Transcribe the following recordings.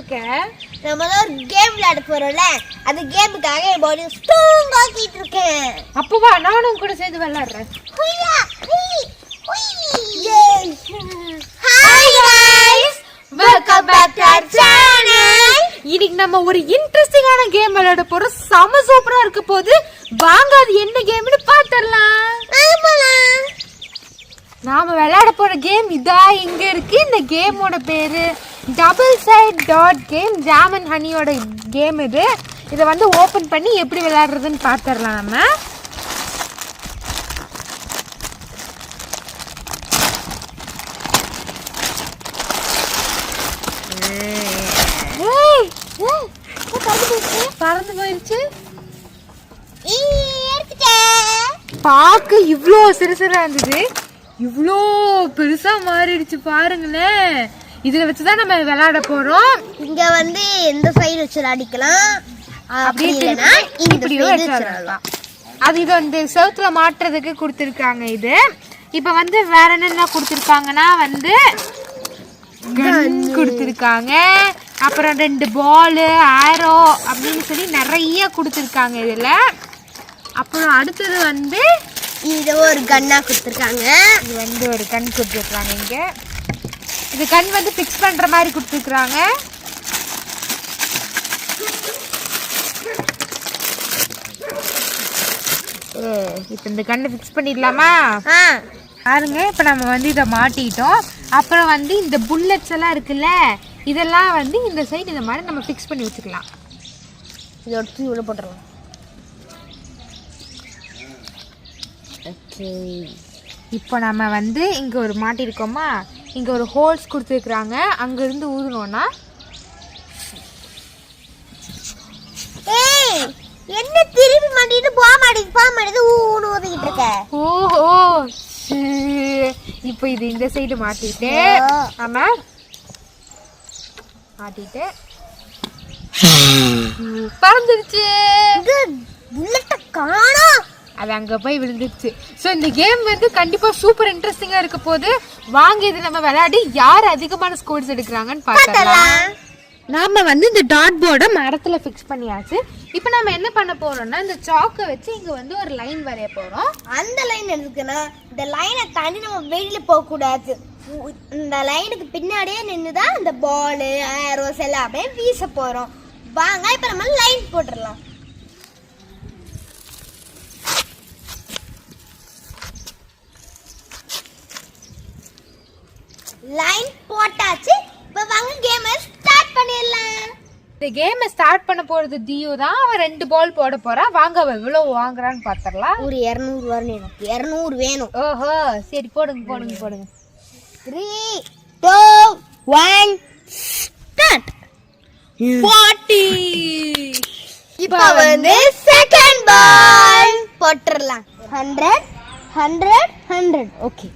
இருக்க? நம்ம ஒரு கேம் விளையாட போறோம்ல, அந்த கேமுக்காக என் பாடி ஸ்ட்ராங் ஆக்கிட்டு இருக்கேன். அப்ப வா, நானும் கூட சேர்ந்து விளையாடுறேன். Hi guys, welcome back to our channel. இன்னைக்கு நம்ம ஒரு இன்ட்ரஸ்டிங்கான கேம் விளையாட போறோம். செம சூப்பரா இருக்க போகுது. வாங்க அது என்ன கேம்னு பாத்துறலாம். நாம விளையாட போற கேம் இதா இங்க இருக்கு. இந்த கேமோட பேரு double side dot game. Jam and ஹனியோட கேம் இது. இதை வந்து ஓபன் பண்ணி எப்படி விளையாடுறதுன்னு பாத்துறலாம் நம்ம. பறந்து போயிருச்சு. பாக்க இவ்ளோ சிறுசிறா இருந்தது, இவ்ளோ பெருசா மாறிடுச்சு பாருங்களேன். இதுல வச்சுதான் நம்ம விளையாட போறோம். இங்க வந்து எந்த சைடு வச்சு அடிக்கலாம், அப்படின்னா இப்படி வச்சிடலாம். அது இது வந்து செவுத்துல மாட்டுறதுக்கு கொடுத்துருக்காங்க. இது இப்ப வந்து வேற என்னென்ன கொடுத்துருக்காங்கன்னா வந்து கன் கொடுத்துருக்காங்க, அப்புறம் 2 பால், ஆரோ அப்படின்னு சொல்லி நிறைய கொடுத்துருக்காங்க இதுல. அப்புறம் அடுத்தது வந்து இது ஒரு கன்னா கொடுத்துருக்காங்க. இது வந்து ஒரு கன் கொடுத்துருக்காங்க. இங்க இது கன் வந்து ஃபிக்ஸ் பண்ற மாதிரி கொடுத்துருக்காங்க. இப்போ இந்த கண்ணை ஃபிக்ஸ் பண்ணிடலாமா? பாருங்க, இப்போ நம்ம வந்து இதை மாட்டிட்டோம். அப்புறம் வந்து இந்த புல்லட்ஸ் எல்லாம் இருக்குல்ல, இதெல்லாம் வந்து இந்த சைடு இந்த மாதிரி நம்ம ஃபிக்ஸ் பண்ணி வச்சுக்கலாம். இதை எடுத்து இவ்வளோ போட்டுடலாம். ஓகே, இப்போ நம்ம வந்து இங்கே ஒரு மாட்டிருக்கோமா, இங்கே ஒரு ஹோல்ஸ் கொடுத்துருக்குறாங்க. அங்கேருந்து ஊதுனோன்னா என்ன திருப்பி மாட்டிட்டு போக மாட்டேது ஊன்னு ஊதிக்கிட்டு இருக்க. ஓஹோ, இப்போ இது இந்த சைடு மாட்டிட்டு ஆமா மாட்டிட்டு பறந்துருச்சு. அது அங்க போய் விழுந்துருச்சு. ஸோ இந்த கேம் வந்து கண்டிப்பா சூப்பர் இன்ட்ரெஸ்டிங்கா இருக்க போது. வாங்க இது நம்ம விளையாடி யார் அதிகமான ஸ்கோர்ஸ் எடுக்கிறாங்கன்னு பார்க்கலாம். நாம வந்து இந்த டாட் போர்டை மரத்துல ஃபிக்ஸ் பண்ணியாச்சு. இப்போ நம்ம என்ன பண்ண போறோம்னா, இந்த சாக்கை வச்சு இங்க வந்து ஒரு லைன் வரைய போறோம். அந்த லைன் எதுக்குன்னா, இந்த லைனை தாண்டி நம்ம வெளியில போக கூடாது. இந்த லைனுக்கு பின்னாடியே நின்றுதான் இந்த பால், ஆரோஸ் எல்லாமே வீச போறோம். வாங்க இப்ப நம்ம லைன் போட்டுடலாம். லைன் போட்டாச்சு. இப்ப வாங்க கேமை ஸ்டார்ட் பண்ணிடலாம். இந்த கேமை ஸ்டார்ட் பண்ண போறது தியோ தான். அவன் 2 பால் போட போறா. வாங்க அவன் எவ்வளவு வாங்குறான்னு பாத்திரலாம். ஒரு 200 வரணும். எனக்கு 200 வேணும். ஓஹோ, சரி போடுங்க போடுங்க போடுங்க. 3 2 1 ஸ்டார்ட். 40. இப்போ வந்து செகண்ட் பால் போட்டுறலாம். 100 100 100. ஓகே,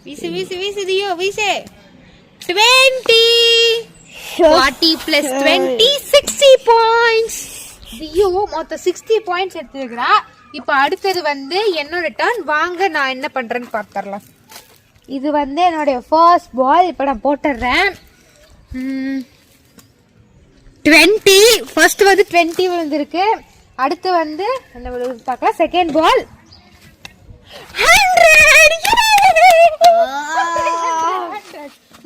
வீசு வீசு வீசு தியோ வீசு. 20 40 plus 20 60 பாயிண்ட்ஸ். தியோ மொத்தம் 60 பாயிண்ட்ஸ் எடுத்துக்கிறா. இப்போ அடுத்தது வந்து என்னோட டர்ன். வாங்க நான் என்ன பண்றேன்னு பார்த்துடலாம். இது வந்து என்னுடைய ஃபர்ஸ்ட் பால். இப்போ நான் போட்டுடுறேன். 20 ஃபர்ஸ்ட் வந்து 20 விழுந்திருக்கு. அடுத்து வந்து என்ன விழுது பார்க்கலாம். Second ball 100.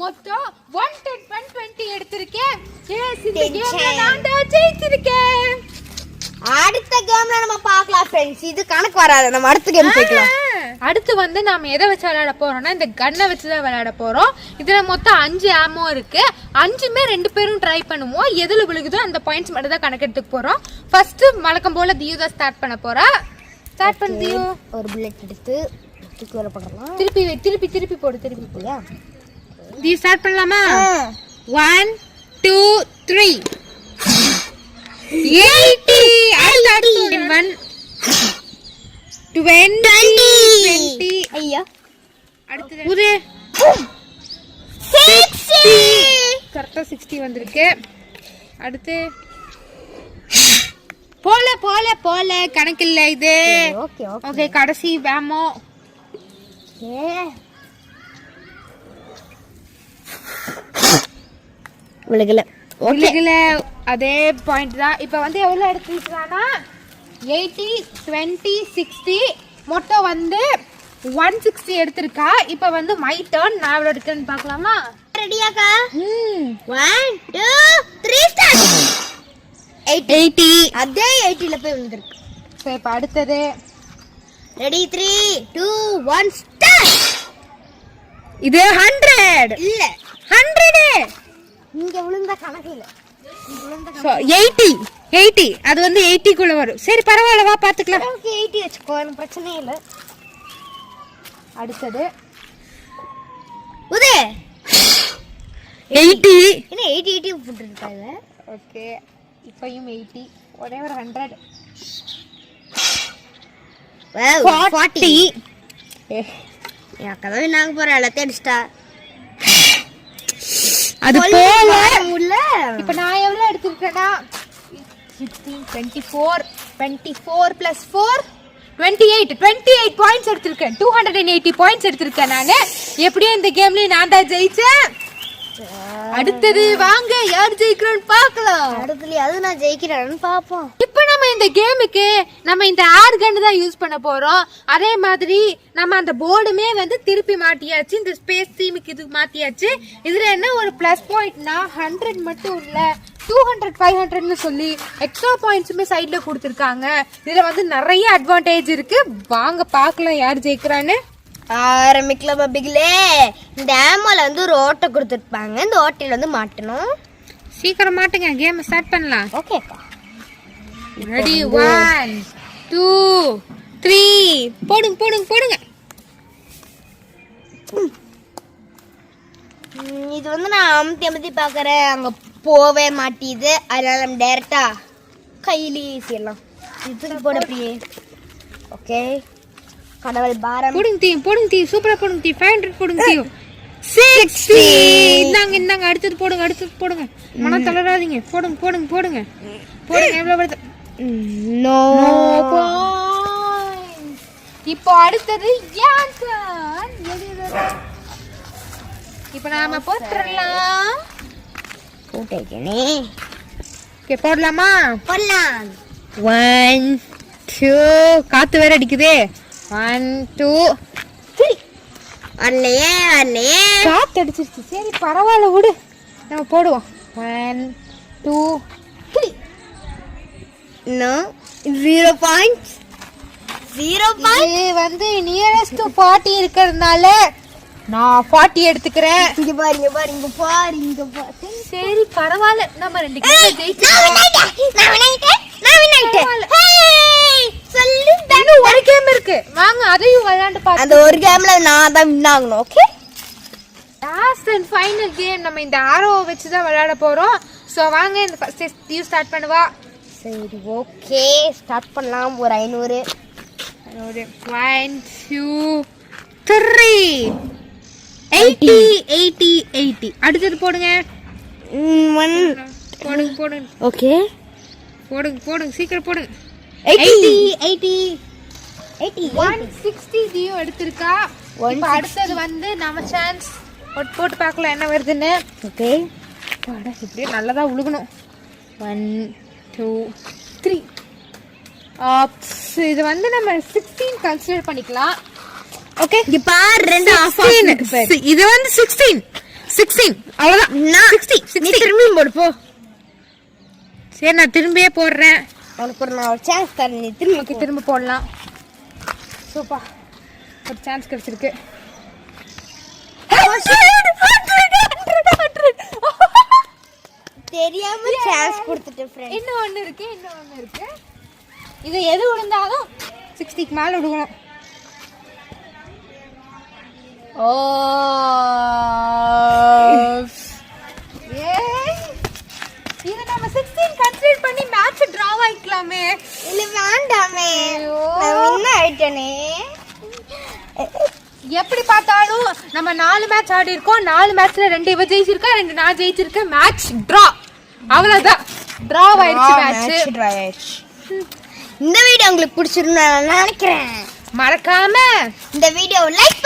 மொத்தம் 110 120 எடுத்திருக்கேன். இந்த கேம்ல நான் தான் ஜெயிச்சிருக்கேன். அடுத்த கேம்ல நம்ம பார்க்கலாம் ஃப்ரெண்ட்ஸ். இது கணக்கு வராது, நம்ம அடுத்த கேம் போய்க்கலாம். அடுத்து வந்து நாம எதை வச்சு விளையாட போறோம்னா, இந்த கன்னை வச்சு தான் விளையாட போறோம். இதுல மொத்தம் 5 ஆமோ இருக்கு. 5மே 2 பேரும் ட்ரை பண்ணுவோம். எதுல விழுகுதோ அந்த பாயிண்ட்ஸ் மட்டும் தான் கணக்கெடுத்துக்க போறோம். ஃபர்ஸ்ட் வழக்கம் போல தியோ தான் ஸ்டார்ட் பண்ண போறா. ஸ்டார்ட் பண்ணு தியோ. ஒரு புல்லட் எடுத்து தூக்கி போடலாம். திருப்பி திருப்பி திருப்பி போடு. திருப்பி போயா தி ஸ்டார்ட் பண்ணலாமா? 1 2 3 80. அடுத்து 1 20 ஐயா, அடுத்து ஒரு 60. கரெக்டா 60 வந்திருக்கு. அடுத்து போல போல போல கணக்கு இல்ல இது. ஓகே ஓகே, கடைசி வேமோ. விலகல. உலகில அதே பாயிண்ட் தான். இப்போ வந்து எவ்வளோ எடுத்துருக்கானா 80 20 60 மொத்தம் வந்து 160 எடுத்திருக்கா. இப்போ வந்து மை டர்ன். நான் எவ்வளோ எடுக்கிறேன்னு பார்க்கலாமா? ரெடியாக்கா? 1 2 3 ஸ்டார்ட். 80 அதே 80ல போய் விழுந்திருக்கு. சரி இப்போ அடுத்தது ரெடி 3 2 1 ஸ்டார்ட். இது 100 இல்ல 100 இங்க விழுந்த கணக்கு இல்ல. 80 அது வந்து 80 குள்ள வரும். சரி பரவாயில்ல வா பாத்துக்கலாம். ஓகே 80 வெச்சுக்கோ, எனக்கு பிரச்சனை இல்ல. அடுத்தது உதே 80 என்ன 80 போட்டுருக்காங்க. ஓகே இப்பயும் 80 ஒரே ஒரு 100 40 எனக்கு கதவு நாங்க போற எல்லாத்தையும் அடிச்சிட்டா. அது போல உள்ள இப்போ நான் எவ்வளவு எடுத்துக்கிட்டேனா 24 plus 4 28 பாயிண்ட்ஸ் எடுத்திருக்கேன். 280 பாயிண்ட்ஸ் எடுத்திருக்கேன் நானு. எப்படியும் இந்த கேம்ல நான் தான் ஜெயிச்சேன். அடுத்தது வாங்க யார் ஜெயிக்கிறோம்னு பார்க்கலாம். அடுத்துலயாவது நான் ஜெயிக்கிறேன்னு பாப்போம். இப்போ நம்ம இந்த கேமுக்கு நம்ம இந்த ஏர் கன் தான் யூஸ் பண்ண போறோம். அதே மாதிரி நம்ம அந்த போர்டுமே வந்து திருப்பி மாட்டியாச்சு. இந்த ஸ்பேஸ் தீமுக்கு இது மாத்தியாச்சு. இதுல என்ன ஒரு பிளஸ் பாயிண்ட்னா 100 மட்டும் இல்ல 200 500ன்னு சொல்லி எக்ஸ்ட்ரா பாயிண்ட்ஸுமே சைட்ல கொடுத்துருக்காங்க. இதுல வந்து நிறைய அட்வான்டேஜ் இருக்கு. வாங்க பார்க்கலாம் யார் ஜெயிக்கிறான்னு. ஆரம்பிக்கலாம் பபிகளே. இந்த ஆமோல வந்து ஒரு ஓட்டை கொடுத்துருப்பாங்க. இந்த ஓட்டையில வந்து மாட்டணும். சீக்கிரம் மாட்டுங்க, கேம் ஸ்டார்ட் பண்ணலாம். ஓகேக்கா ரெடி 1 2 3 போடுங்க. இது வந்து நான் அமுத்தி பாக்குறேன், அங்க போவே மாட்டிது. அதனால நம்ம டைரக்டா கையிலேயே செய்யலாம். இதுக்கு போட அப்படியே. ஓகே கடவுள் பாரம். போடுங்க தீ சூப்பரா போடுங்க தீ. 500 போடுங்க தீ. 60 இந்தாங்க அடுத்தது போடுங்க. மனம் தளராதீங்க. போடுங்க எவ்வளவு வருது? நோ இப்போ அடுத்தது யான். இப்போ நாம போட்டுறலாம். போட்டேனே. ஓகே போடலாமா? போடலாம். 1 2 காத்து வேற அடிக்குதே. 1 2 3 வரலையே காத்து அடிச்சிருச்சு. சரி பரவாயில்ல விடு, நம்ம போடுவோம். 1 2 3 நோ 0 பாயிண்ட்ஸ். இது வந்து நியரஸ்ட் டு 40 இருக்கிறதுனால நான் 40 எடுத்துக்கிறேன். இங்க பாருங்க. சரி பரவாயில்ல, நம்ம ரெண்டு கேம் ஜெயிச்சோம். இன்னும் ஒரு கேம் இருக்கு, வாங்க அதையும் விளையாண்டு பாருங்க. அந்த ஒரு கேம்ல நான் தான் வின் ஆகணும். Okay last and final game நம்ம இந்த ஆரோவை வச்சு தான் விளையாட போறோம். ஸோ வாங்க இந்த ஃபர்ஸ்ட் டியூ ஸ்டார்ட் பண்ணுவா. சரி ஓகே ஸ்டார்ட் பண்ணலாம். ஒரு 500 1 2 3 80 அடுத்தது போடுங்க. போடுங்க ஓகே போடுங்க சீக்கிரம் போடுங்க. 80 160 டியூ எடுத்திருக்கா. இப்போ அடுத்தது வந்து நம்ம சான்ஸ் போட்டு பார்க்கலாம் என்ன வருதுன்னு. ஓகே இப்படியே நல்லதா உழுகணும். 1 2 3 இது வந்து நம்ம 16 கன்சிடர் பண்ணிக்கலாம். ஓகே இங்க பாரு ரெண்டு ஆஃப் இது வந்து 16 அவ்வளவுதான். 60 நீ திரும்பி போடு போ. சரி நான் திரும்பியே போடுறேன். உனக்கு நான் ஒரு சான்ஸ் தரேன், நீ திரும்ப போடலாம். சூப்பர், ஒரு சான்ஸ் கிடைச்சிருக்கு. தெரியாம சான்ஸ் கொடுத்துட்டு ஃப்ரெண்ட். இன்னும் ஒன்னு இருக்கு. இது எது விழுந்தாலும் 60க்கு மேல விடுவோம். இது நம்ம 16 கன்சிடர் பண்ணி மேட்ச் டிராவ் ஆயிக்கலாமே. இல்ல வேண்டாமே, நான் வின் ஆயிட்டேனே. எப்படி பார்த்தாலும் நம்ம 4 மேட்ச் ஆடி இருக்கோம். 4 மேட்ச்ல 2 இவ ஜெயிச்சிருக்கா, 2 நான் ஜெயிச்சிருக்கேன். மேட்ச் டிரா, அவ்வளவுதான். டிராவ் ஆயிடுச்சு மேட்ச். இந்த வீடியோ உங்களுக்கு பிடிச்சிருந்தா நினைக்கிறேன். மறக்காம இந்த வீடியோ லைக்